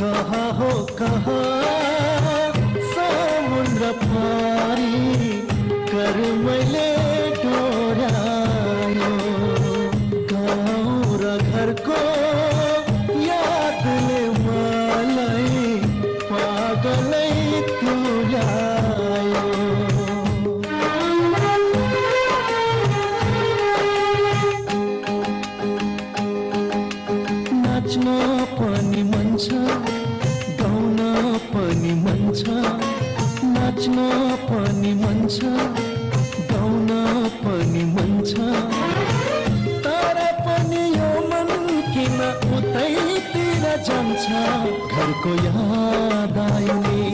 कहाँ हो कहाँ समुद्र पारी कर मैले डोरायो गाउँ र घरको यादले मलाई पागलै तुल्यायो नाच्न पनि मन छ गाउन पनि मन छ नाच्न पनि मन छ गाउन पनि मन छ तर पनि यो मन किन उतैतिर जान्छ घरको याद आयो नि